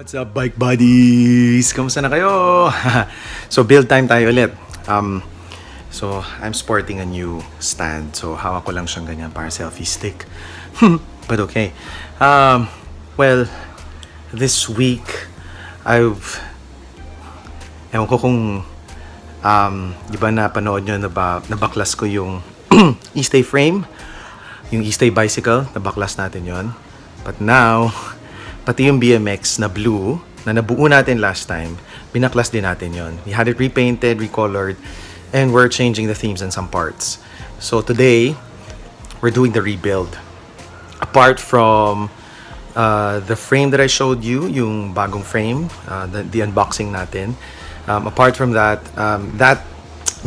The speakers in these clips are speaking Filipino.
What's up, bike buddies? Kamusta na kayo? So build time tayo ulit. So I'm sporting a new stand. So hawak ko lang siyang ganyan para selfie stick. But okay. Well, this week ewan ko kung di ba napanood nyo nabaklas ko yung e-stay frame, yung e-stay bicycle, nabaklas natin yon. But now, pati yung BMX na blue, na nabuo natin last time, binaklas din natin yon. We had it repainted, recolored, and we're changing the themes and some parts. So today, we're doing the rebuild. Apart from the frame that I showed you, yung bagong frame, the unboxing natin, apart from that, that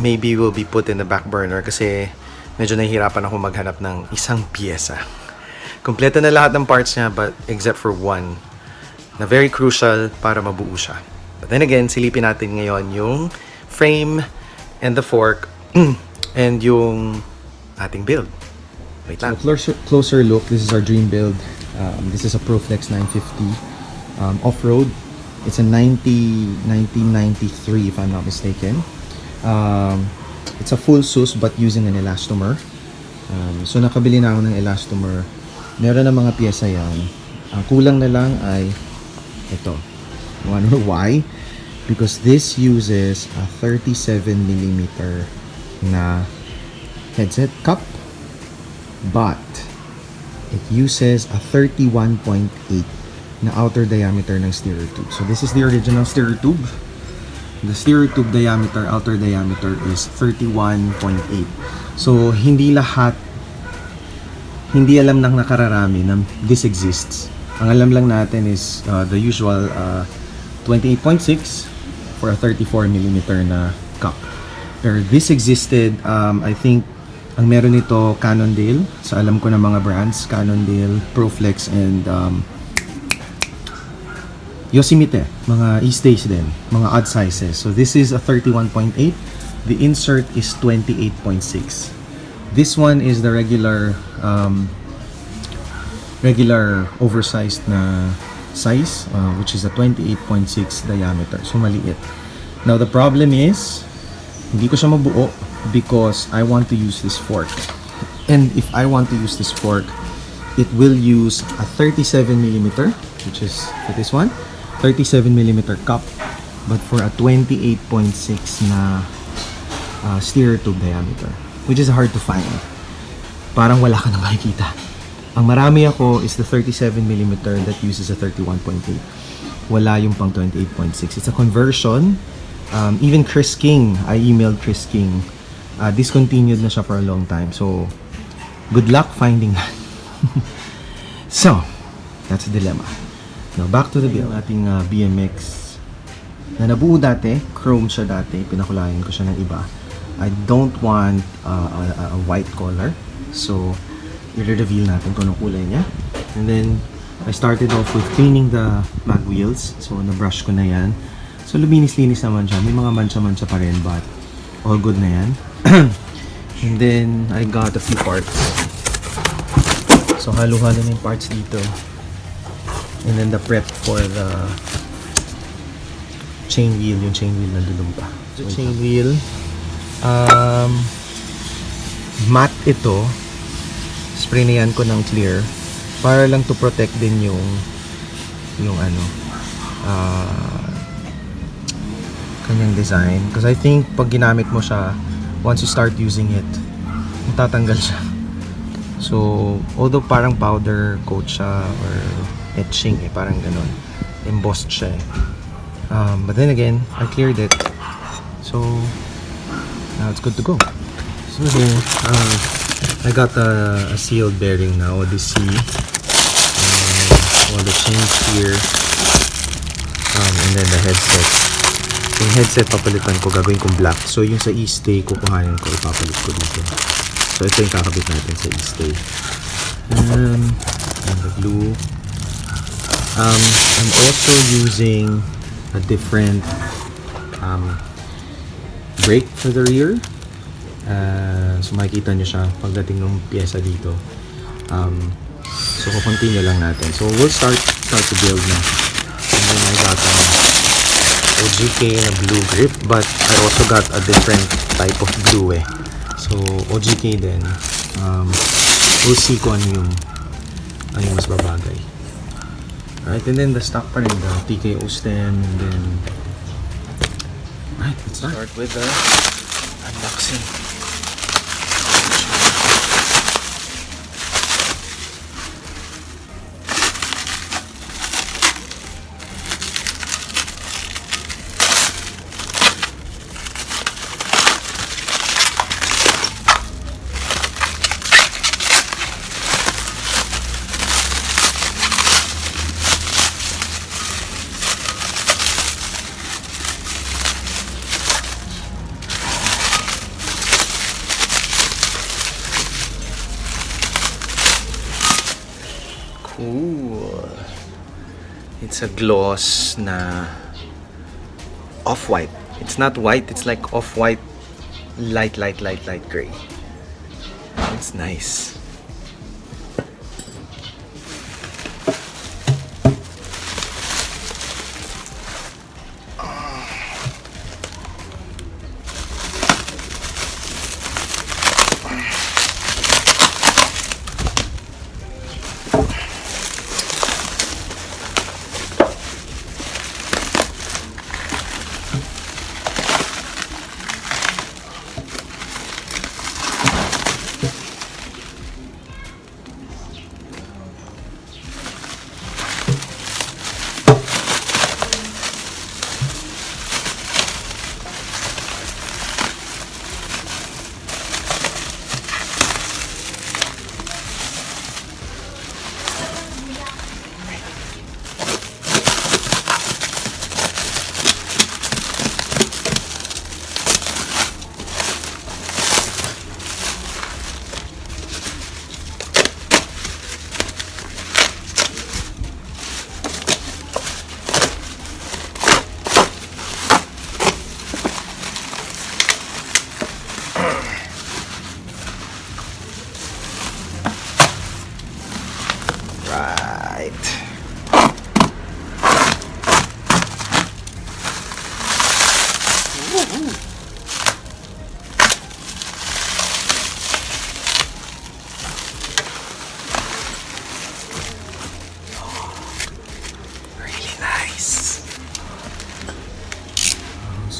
maybe will be put in the back burner kasi medyo nahihirapan ako maghanap ng isang pyesa. Kompleto na lahat ng parts niya but except for one na very crucial para mabuo siya. But then again, silipin natin ngayon yung frame and the fork and yung ating build. Wait lang. So closer look, this is our dream build. This is a ProFlex 950 off-road. It's a 1993 if I'm not mistaken. It's a full sus but using an elastomer. So nakabili na ako ng elastomer. Meron na mga pyesa yan. Ang kulang na lang ay ito. Wanna know why? Because this uses a 37mm na headset cup, but it uses a 31.8 na outer diameter ng steerer tube. So this is the original steerer tube. The steerer tube diameter, outer diameter is 31.8. So hindi alam ng nakararami na this exists. Ang alam lang natin is the usual 28.6 for a 34mm na cup. Pero this existed, I think, ang meron nito Cannondale. Sa alam ko na mga brands, Cannondale, ProFlex, and Yosemite. Mga e-stays din, mga odd sizes. So this is a 31.8. The insert is 28.6. This one is the regular oversized na size, which is a 28.6 diameter. So maliit. Now the problem is, hindi ko siya mabuo because I want to use this fork. And if I want to use this fork, it will use a 37mm, which is for this one, 37mm cup, but for a 28.6 na steerer tube diameter, which is hard to find. Parang wala ka na makikita. Ang marami ako is the 37mm that uses a 31.8. Wala yung pang 28.6. It's a conversion. Even Chris King, I emailed Chris King. Discontinued na siya for a long time. So, good luck finding that. So, that's the dilemma. Now, back to the build. Ating BMX na nabuo dati. Chrome siya dati. Pinakulayan ko siya ng iba. I don't want a white color. So, i-reveal natin kung anong kulay niya. And then, I started off with cleaning the mag wheels. So, na-brush ko na yan. So, luminis-linis naman siya. May mga mancha-mancha pa rin, but all good na yan. And then, I got a few parts. So, halo-halo na yung parts dito. And then, the prep for the chain wheel. Yung chain wheel nandun pa. So, chain wheel. Matte ito. Spray na yan ko ng clear para lang to protect din yung kanyang design, because I think pag ginamit mo siya, once you start using it, matatanggal siya. So although parang powder coat siya or etching parang ganun, embossed siya but then again, I cleared it, so now it's good to go. So I got a sealed bearing now, the C, all the chains here, and then the headset. Yung headset papalitan ko, gagawin kong black. So yung sa e-stay, kukuhanin ko, ipapalit ko dito. So ito yung kakabit natin sa e-stay. And the glue. I'm also using a different brake for the rear. So makikita nyo siya pagdating ng pyesa dito. So continue lang natin. So we'll start to build na. And I got a OGK na blue grip, but I also got a different type of glue eh. So OGK din. We'll see kung ano yung mas babagay. Alright, and then the stock pa rin, the TKO stem, and then alright, let's start with the unboxing. Cool. It's a gloss na off-white. It's not white, it's like off-white, light gray. It's nice.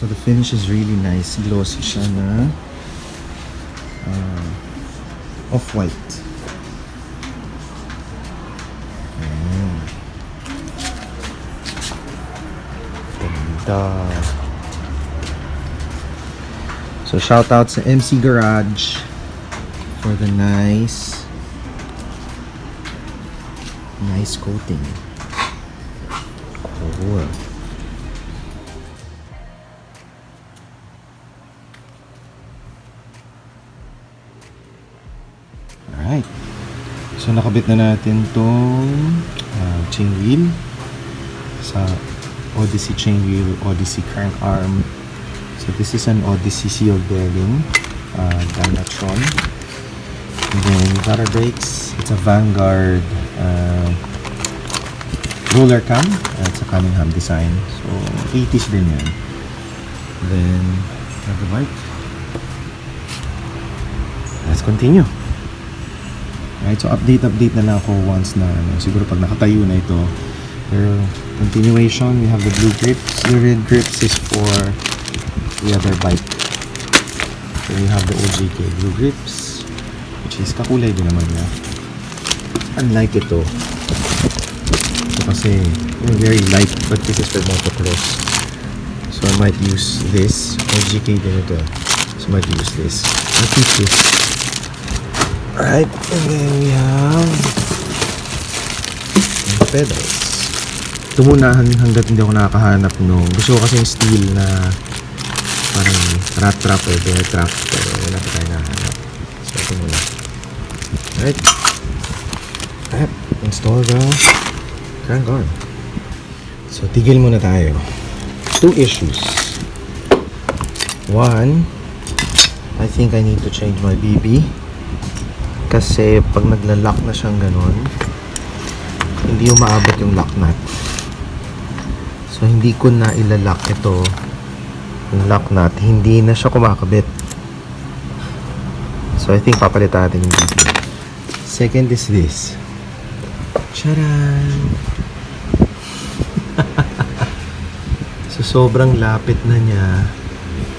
So the finish is really nice. Glossy siya na off-white. Ganda. So shoutouts sa MC Garage for the nice coating. Cool. Alright. So nakabit na natin tong chain wheel sa Odyssey chain wheel, Odyssey crank arm. So this is an Odyssey sealed bearing, Dynatron. And then we got our brakes. It's a Vanguard roller cam. It's a Cunningham design. So 80s din yan. Then we have the bike. Let's continue. Right, so update na lang ako once na siguro pag nakatayo na ito. Pero continuation, we have the blue grips. The red grips is for the other bike. So we have the OGK blue grips, which is kakulay din naman niya. Unlike ito kasi very light, but this is for motocross. So I might use this OGK din ito. So I might use this. I'll keep this. Alright, and then we have the pedals. Ito muna hanggat hindi ako nakakahanap nung gusto ko kasi yung steel na parang rat trap or bear trap, pero wala pa tayo nahanap. So ito muna. Alright, install the crank arm. So tigil muna tayo. 2 issues. One, I think I need to change my BB. Kasi pag nagla-lock na siyang ganun, hindi umaabot yung lock nut. So, hindi ko na ilalock ito. Yung lock nut, hindi na siya kumakabit. So, I think papalitan natin yung BB. Second is this. Charan! So, sobrang lapit na niya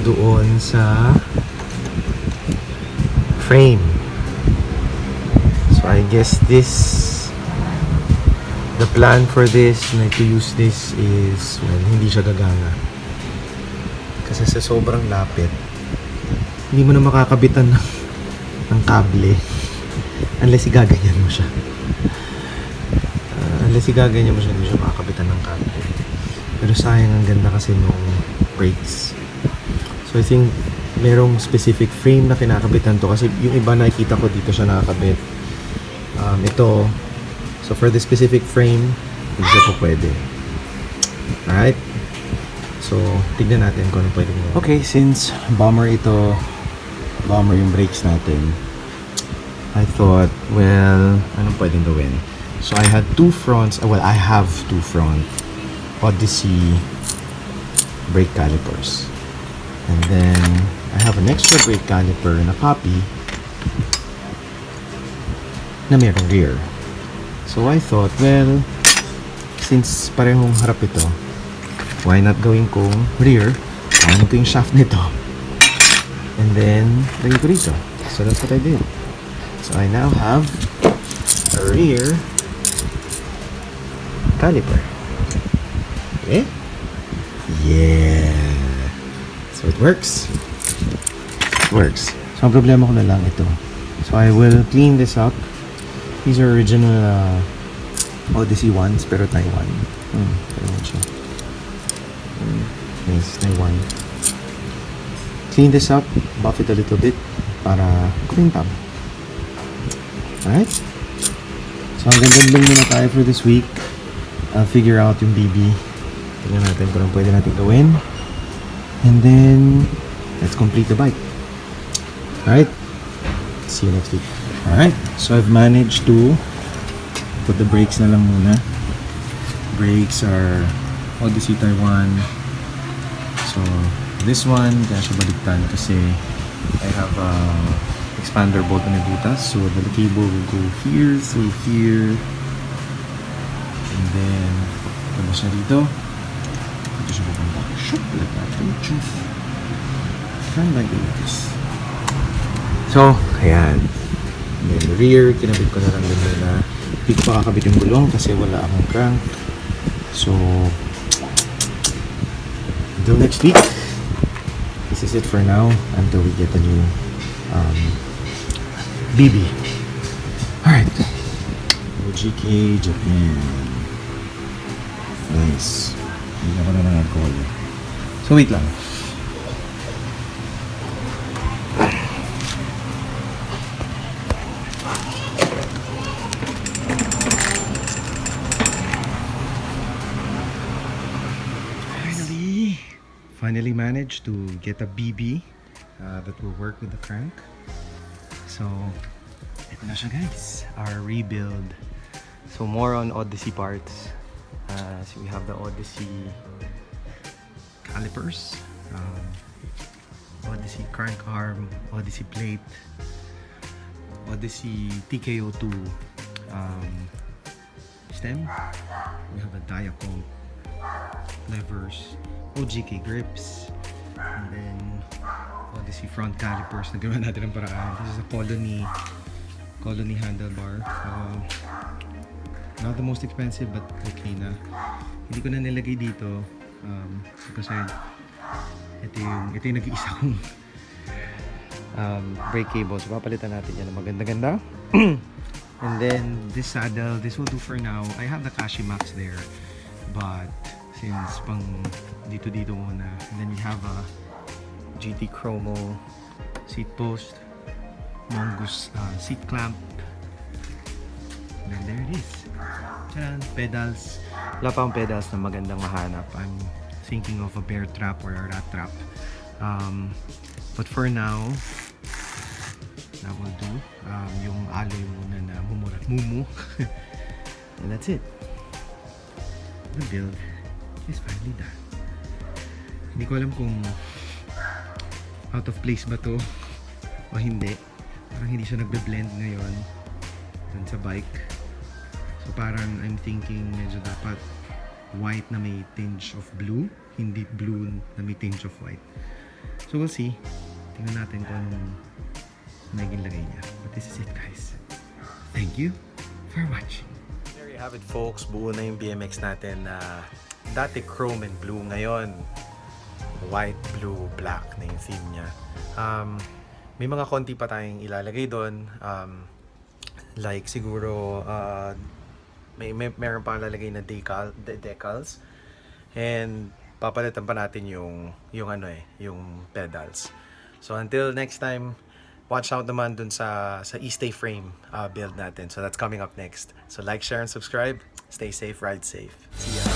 doon sa frame. So, I guess the plan for this, na to use this is, well, hindi siya gagana. Kasi sa sobrang lapit, hindi mo na makakabitan ng kable. Unless igaganyan mo siya. Hindi siya makakabitan ng kable. Pero sayang, ang ganda kasi nung brakes. So I think merong specific frame na kinakabitan to, kasi yung iba nakikita ko dito siya nakakabit. Ito, so for the specific frame, hindi siya po pwede. Alright? So, tignan natin kung ano pwede mo. Okay, since bomber yung brakes natin, I thought, well, anong pwedeng gawin? So, I have two front Odyssey brake calipers. And then, I have an extra brake caliper na copy na mayroong rear. So, I thought, well, since parehong harap ito, why not gawin kong rear? Ano ko yung shaft nito? And then, lagay ko rito. So, that's what I did. So, I now have a rear caliper. Okay? Yeah! So, it works. It works. So, ang problema ko na lang ito. So, I will clean this up. These are original Odyssey ones, pero Taiwan. Taiwan siya. Yes, Taiwan. Clean this up, buff it a little bit para kumintab. Alright? So hanggang doon muna tayo for this week. I'll figure out yung BB. Tingnan natin kung anong pwede natin gawin. And then, let's complete the bike. Alright? See you next week. Alright? So I've managed to put the brakes na lang muna. Brakes are Odyssey Taiwan. So, this one, kaya siya baligtad kasi I have a expander bolt na butas. So, the cable will go here, through here. And then, labas siya dito. Dito siya pupunta. Shoop, like that. Kind of like this. So, ayan. And then, the rear, kinabit ko na lang din na hindi ko pa kakabit yung gulong kasi wala akong crank. So, until next week, this is it for now until we get a new BB. Alright. OGK Japan. Nice. Hindi ako na nag-call. So, wait lang. Finally managed to get a BB that will work with the crank. So, ito na siya guys, our rebuild. So more on Odyssey parts. So we have the Odyssey calipers, Odyssey crank arm, Odyssey plate, Odyssey TKO2 stem. We have a Diacomp levers, OGK grips, and then Odyssey front calipers. Nagawa natin ang paraan. This is a Colony handlebar. Not the most expensive but okay na. Hindi ko na nilagay dito kasi ito yung nag-iisa kong brake cable. So papalitan natin yan ng maganda-ganda. And then this saddle, this will do for now. I have the Kashimax there, but since pang dito muna. And then we have a GT Chromo seat post, Mongoose seat clamp. And then there it is. Tcharan! Pedals. Wala pa akong pedals na magandang mahanap. I'm thinking of a bear trap or a rat trap. But for now, that will do. Yung alloy muna na mumu. And that's it. The build is finally done. Hindi ko alam kung out of place ba to o hindi. Parang hindi siya nagbe-blend ngayon dun sa bike. So parang I'm thinking medyo dapat white na may tinge of blue, hindi blue na may tinge of white. So we'll see. Tingnan natin kung anong naging lagay niya. But this is it, guys. Thank you for watching. There you have it, folks. Buo na yung BMX natin na dati chrome and blue, ngayon white, blue, black na yung theme niya. May mga konti pa tayong ilalagay doon. Like siguro meron pa lalagay na decals. And papalitan pa natin yung pedals. So until next time, watch out naman dun sa e-stay frame build natin. So that's coming up next. So like, share, and subscribe. Stay safe, ride safe. See ya.